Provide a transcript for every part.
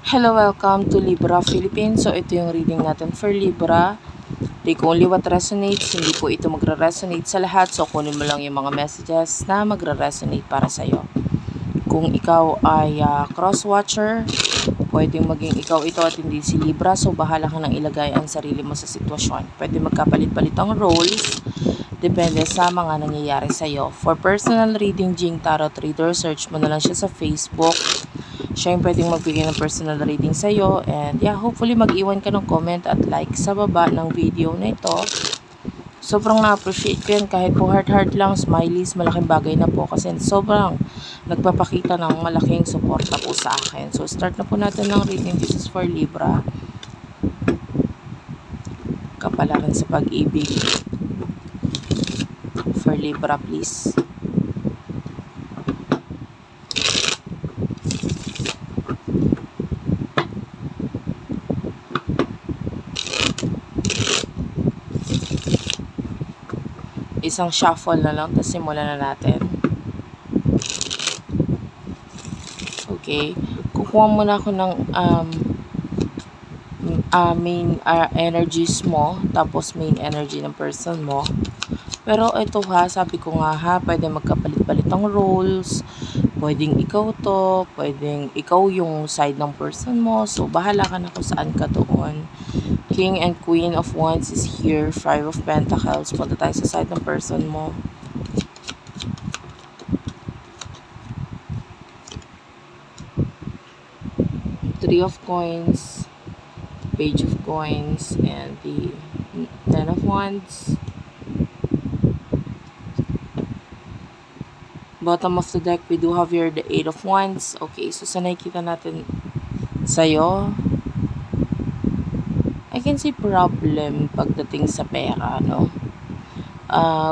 Hello, welcome to Libra Philippines. So, ito yung reading natin for Libra. Take only what resonates. Hindi po ito magre-resonate sa lahat. So, kunin mo lang yung mga messages na magre-resonate para sa'yo. Kung ikaw ay cross-watcher, pwedeng maging ikaw ito at hindi si Libra. So, bahala ka nang ilagay ang sarili mo sa sitwasyon. Pwede magkapalit-palit ang roles. Depende sa mga nangyayari sa'yo. For personal reading, Jing Tarot Reader, search mo na lang siya sa Facebook. Siya yung pwedeng magbigay ng personal reading sa'yo. And yeah, hopefully mag-iwan ka ng comment at like sa baba ng video na ito. Sobrang na-appreciate ko yan. Kahit po heart lang, smileys, malaking bagay na po. Kasi sobrang nagpapakita ng malaking suporta po sa akin. So start na po natin ng reading. This is for Libra. Kapalaran sa pag-ibig. For Libra, please. Isang shuffle na lang, tapos simulan na natin. Okay. Kukuha muna ako ng main energies mo, tapos main energy ng person mo. Pero ito sabi ko nga pwede magkapalit-palit ang roles. Pwedeng ikaw to, pwedeng ikaw yung side ng person mo. So, bahala ka na kung saan ka doon. King and Queen of Wands is here. Five of Pentacles. Punta tayo sa side ng person mo. Three of Coins. Page of Coins. And the Ten of Wands. Bottom of the deck, we do have here the Eight of Wands. Okay, so sa nakikita natin sa'yo, I can see problem pagdating sa pera, no?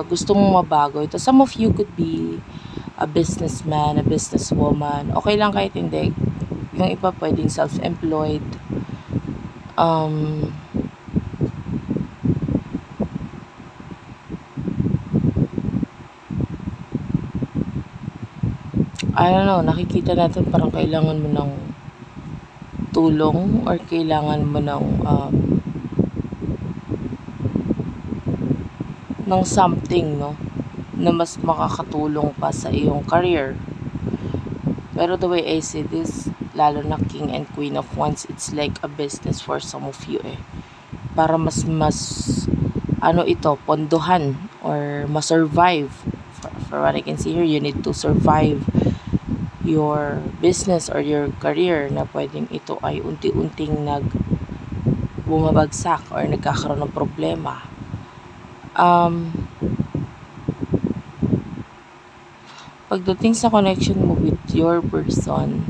Gusto mong mabago ito. Some of you could be a businessman, a businesswoman. Okay lang kahit hindi. Yung iba pwedeng self-employed. I don't know, nakikita natin parang kailangan mo ng tulong or kailangan mo ng something, no, na mas makakatulong pa sa iyong career. Pero the way I see this, lalo na King and Queen of Wands, it's like a business for some of you para mas ito, pondohan or ma-survive. For what I can see here, you need to survive your business or your career na pwedeng ito ay unti-unting bumabagsak or nagkakaroon ng problema. Pagdating sa connection mo with your person,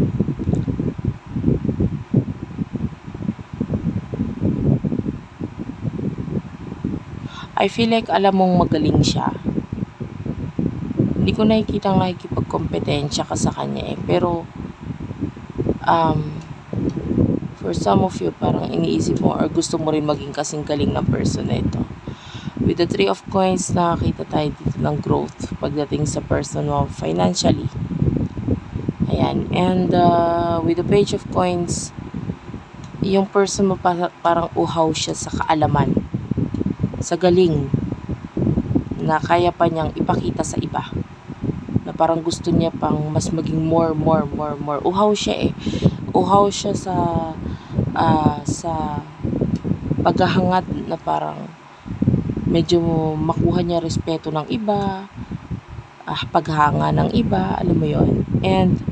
I feel like alam mong magaling siya. Hindi ko nakikipagkompetensya ka sa kanya pero for some of you parang iniisip mo or gusto mo rin maging kasing galing ng person na ito. With the Three of Coins, nakakita tayo dito ng growth pagdating sa person mo financially. Ayan. And with the Page of Coins, yung person mo parang uhaw siya sa kaalaman, sa galing na kaya pa niyang ipakita sa iba. Na parang gusto niya pang mas maging more. Uhaw siya Uhaw siya sa paghahangad na parang medyo makuha niya respeto ng iba, paghanga ng iba, alam mo yon. And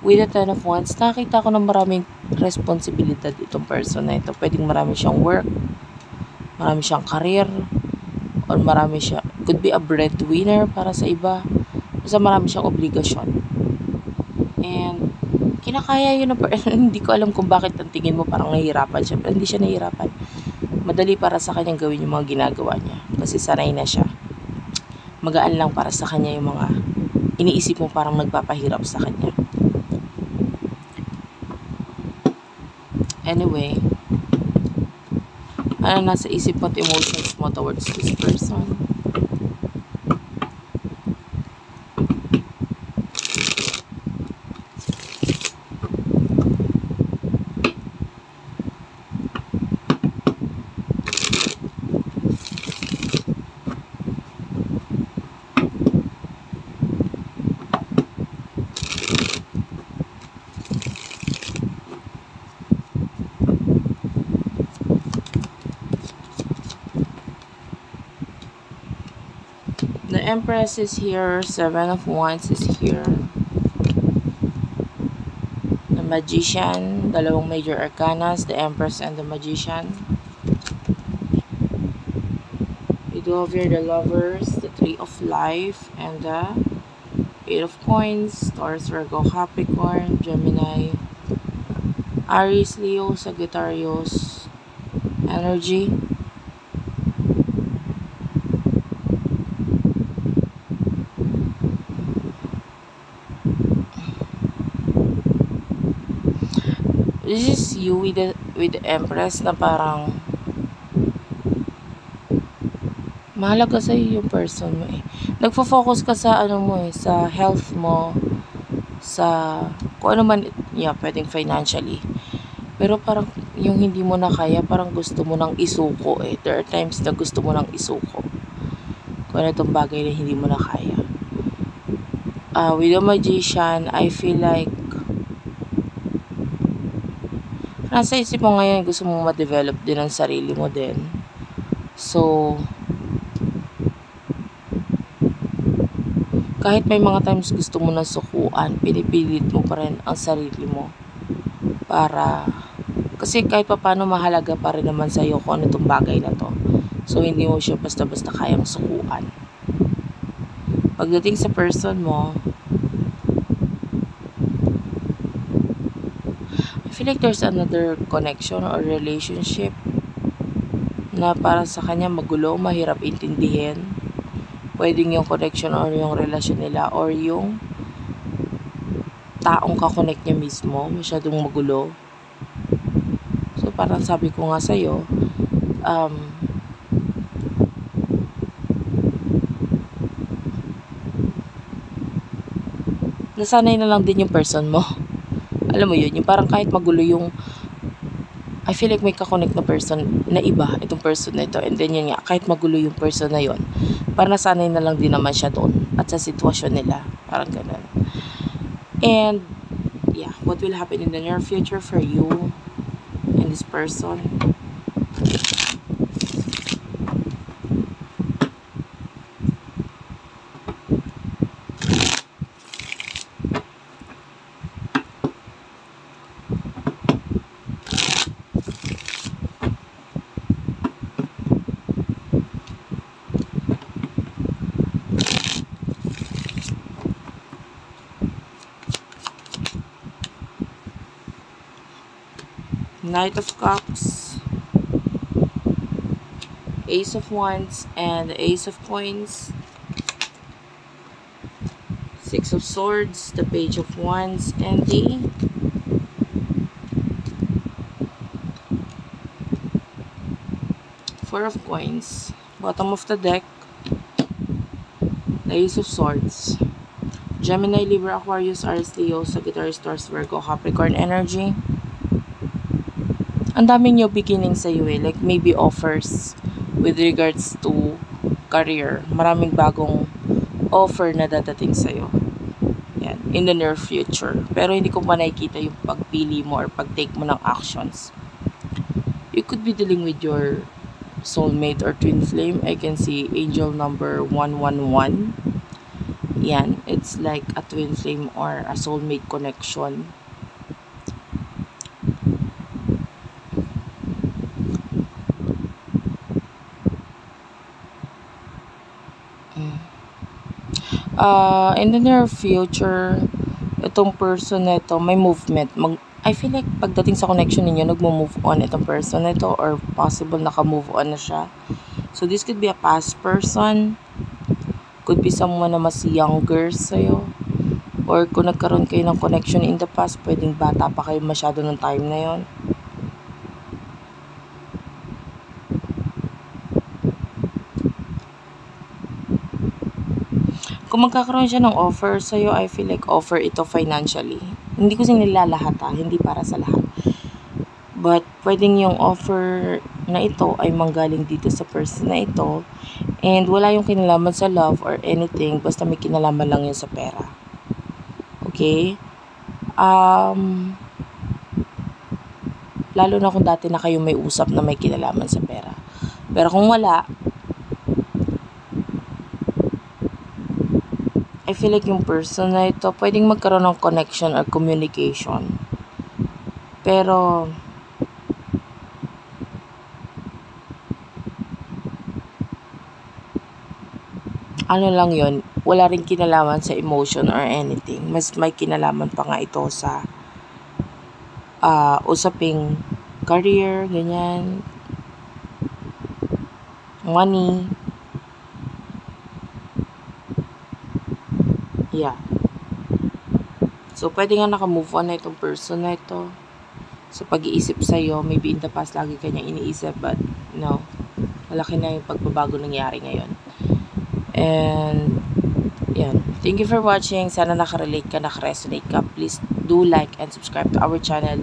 with the Ten of Wands, nakita ko ng maraming responsibilidad itong person na ito. Pwedeng marami siyang work, marami siyang career, or marami siya, could be a breadwinner para sa iba. Basta marami siyang obligasyon. And kinakaya yun ng hindi ko alam kung bakit ang tingin mo parang nahihirapan siya. Pero hindi siya nahihirapan. Madali para sa kanyang gawin yung mga ginagawa niya. Kasi sanay na siya. Magaan lang para sa kanya yung mga iniisip mo parang nagpapahirap sa kanya. Anyway, ano nasa isip mo at emotions mo towards this person? Empress is here. 7 of Wands is here. The Magician. Dalawang major arcanas. The Empress and the Magician. You do have here the Lovers. The Three of Life. And the 8 of Coins. Taurus, Virgo, Capricorn, Gemini, Aries, Leo, Sagittarius energy. This is you with the Empress na parang mahalaga sa'yo yung person mo eh. Nagfo-focus ka sa ano mo eh, sa health mo, sa kung ano man, yeah, pwedeng financially. Pero parang yung hindi mo na kaya, parang gusto mo nang isuko eh. There are times na gusto mo nang isuko. Kung ano itong bagay na hindi mo na kaya. With the Magician, I feel like nasa isip mo ngayon, gusto mo ma-develop din ang sarili mo din. So, kahit may mga times gusto mo na sukuan, pinipilit mo pa rin ang sarili mo. Kasi kahit paano mahalaga pa rin naman sa'yo kung ano itong bagay na to. So, hindi mo siya basta-basta kayang sukuan. Pagdating sa person mo, I feel like there's another connection or relationship na para sa kanya magulo, mahirap intindihin. Pwedeng yung connection or yung relasyon nila or yung taong kakonect niya mismo, masyadong magulo. So, parang sabi ko nga sa'yo, nasanay na lang din yung person mo. Alam mo yun, yung parang kahit magulo yung I feel like may kakonect na person na iba, itong person na ito. And then yun nga, kahit magulo yung person na yun, parang nasanay na lang din naman siya doon at sa sitwasyon nila. Parang ganun. And, yeah, what will happen in the near future for you and this person? Knight of Cups, Ace of Wands, and the Ace of Coins, Six of Swords, the Page of Wands, and the Four of Coins. Bottom of the deck, the Ace of Swords. Gemini, Libra, Aquarius, Aries, Leo, Sagittarius, Taurus, Virgo, Capricorn energy. Ang daming new beginning sa iyo eh. Like maybe offers with regards to career. Maraming bagong offer na dadating sa iyo. Yan. In the near future. Pero hindi ko pa nakikita yung pagpili mo or pag-take mo ng actions. You could be dealing with your soulmate or twin flame. I can see angel number 111. Yan. It's like a twin flame or a soulmate connection. In the near future, itong person na ito, may movement. I feel like pagdating sa connection ninyo, nagmo-move on itong person na ito or possible naka-move on na siya. So, this could be a past person. Could be someone na mas younger sa'yo. Or kung nagkaroon kayo ng connection in the past, pwedeng bata pa kayo masyado ng time na yon. Kung magkakaroon siya ng offer sa'yo, I feel like offer ito financially. Hindi ko sinilalahat ha, hindi para sa lahat. But, pwedeng yung offer na ito ay manggaling dito sa person na ito. And wala yung kinalaman sa love or anything, basta may kinalaman lang yun sa pera. Okay? Lalo na kung dati na kayo may usap na may kinalaman sa pera. Pero kung wala, I feel like yung person na ito, pwedeng magkaroon ng connection or communication. Pero, ano lang yon, wala rin kinalaman sa emotion or anything. Mas may kinalaman pa nga ito sa usaping career, ganyan, money. Yeah. So, pwede nga naka-move on na itong person na ito. So, pag-iisip sa'yo, maybe in the past lagi kanya iniisip, but no, malaki na yung pagbabago nangyari ngayon. And, yan. Thank you for watching. Sana nakarelate ka, nakaresonate ka. Please do like and subscribe to our channel.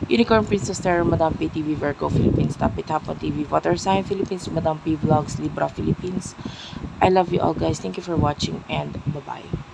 Unicorn Princess Terror, Madam P TV, Virgo Philippines, Tapit Hapon TV, Water Sign Philippines, Madam P Vlogs, Libra Philippines. I love you all, guys. Thank you for watching, and bye-bye.